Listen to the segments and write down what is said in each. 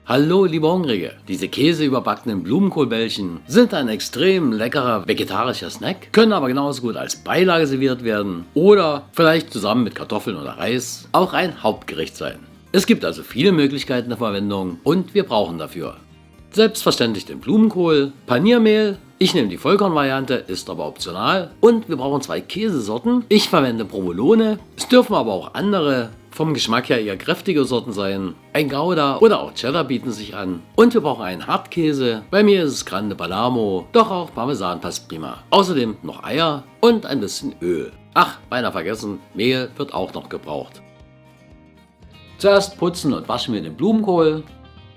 Hallo liebe Hungrige, diese käseüberbackenen Blumenkohlbällchen sind ein extrem leckerer vegetarischer Snack, können aber genauso gut als Beilage serviert werden oder vielleicht zusammen mit Kartoffeln oder Reis auch ein Hauptgericht sein. Es gibt also viele Möglichkeiten der Verwendung und wir brauchen dafür selbstverständlich den Blumenkohl, Paniermehl, ich nehme die Vollkornvariante, ist aber optional, und wir brauchen 2 Käsesorten. Ich verwende Provolone, es dürfen aber auch andere vom Geschmack her eher kräftige Sorten sein. Ein Gouda oder auch Cheddar bieten sich an. Und wir brauchen einen Hartkäse. Bei mir ist es Grande Padano, doch auch Parmesan passt prima. Außerdem noch Eier und ein bisschen Öl. Ach, beinahe vergessen, Mehl wird auch noch gebraucht. Zuerst putzen und waschen wir den Blumenkohl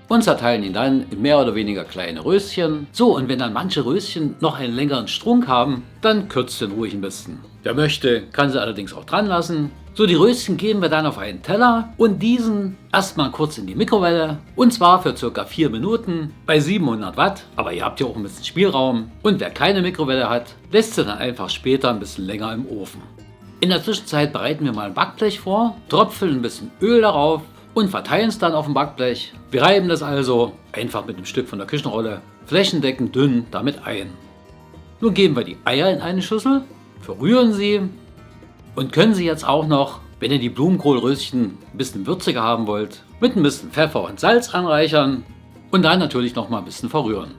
und zerteilen ihn dann in mehr oder weniger kleine Röschen. So, und wenn dann manche Röschen noch einen längeren Strunk haben, dann kürzt den ruhig ein bisschen. Wer möchte, kann sie allerdings auch dran lassen. So, die Röschen geben wir dann auf einen Teller und diesen erstmal kurz in die Mikrowelle, und zwar für ca. 4 Minuten bei 700 Watt, aber ihr habt ja auch ein bisschen Spielraum, und wer keine Mikrowelle hat, lässt sie dann einfach später ein bisschen länger im Ofen. In der Zwischenzeit bereiten wir mal ein Backblech vor, tröpfeln ein bisschen Öl darauf und verteilen es dann auf dem Backblech. Wir reiben das also einfach mit einem Stück von der Küchenrolle flächendeckend dünn damit ein. Nun geben wir die Eier in eine Schüssel, verrühren sie und können sie jetzt auch noch, wenn ihr die Blumenkohlröschen ein bisschen würziger haben wollt, mit ein bisschen Pfeffer und Salz anreichern und dann natürlich noch mal ein bisschen verrühren.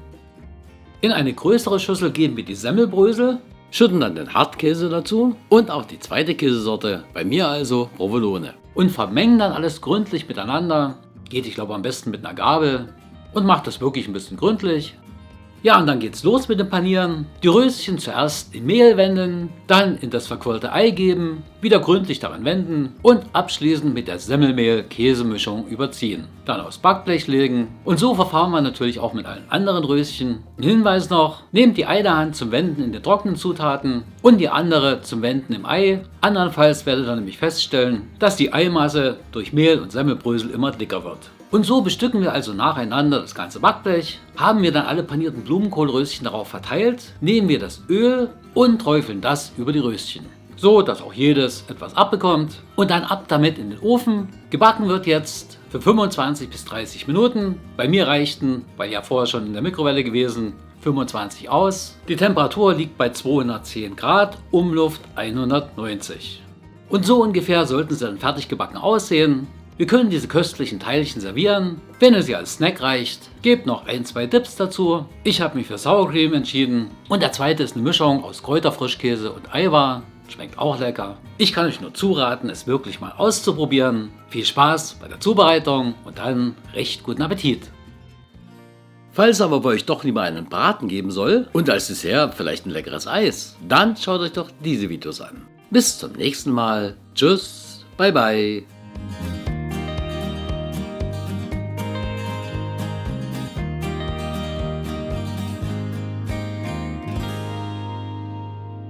In eine größere Schüssel geben wir die Semmelbrösel, schütten dann den Hartkäse dazu und auch die zweite Käsesorte, bei mir also Provolone, und vermengen dann alles gründlich miteinander. Geht, ich glaube, am besten mit einer Gabel, und macht das wirklich ein bisschen gründlich. Ja, und dann geht's los mit dem Panieren. Die Röschen zuerst in Mehl wenden, dann in das verquirlte Ei geben, wieder gründlich daran wenden und abschließend mit der Semmelmehl-Käsemischung überziehen. Dann aufs Backblech legen, und so verfahren wir natürlich auch mit allen anderen Röschen. Ein Hinweis noch: Nehmt die eine Hand zum Wenden in den trockenen Zutaten und die andere zum Wenden im Ei. Andernfalls werdet ihr nämlich feststellen, dass die Eimasse durch Mehl und Semmelbrösel immer dicker wird. Und so bestücken wir also nacheinander das ganze Backblech. Haben wir dann alle panierten Blumenkohlröschen darauf verteilt, nehmen wir das Öl und träufeln das über die Röschen, so dass auch jedes etwas abbekommt, und dann ab damit in den Ofen. Gebacken wird jetzt für 25 bis 30 Minuten. Bei mir reichten, weil ja vorher schon in der Mikrowelle gewesen, 25 aus. Die Temperatur liegt bei 210 Grad, Umluft 190. Und so ungefähr sollten sie dann fertig gebacken aussehen. Wir können diese köstlichen Teilchen servieren. Wenn es ihr als Snack reicht, gebt noch 1-2 Dips dazu. Ich habe mich für Sour Cream entschieden, und der zweite ist eine Mischung aus Kräuterfrischkäse und Eiweiß. Schmeckt auch lecker. Ich kann euch nur zuraten, es wirklich mal auszuprobieren. Viel Spaß bei der Zubereitung und dann recht guten Appetit. Falls aber bei euch doch lieber einen Braten geben soll und als Dessert vielleicht ein leckeres Eis, dann schaut euch doch diese Videos an. Bis zum nächsten Mal. Tschüss, bye bye.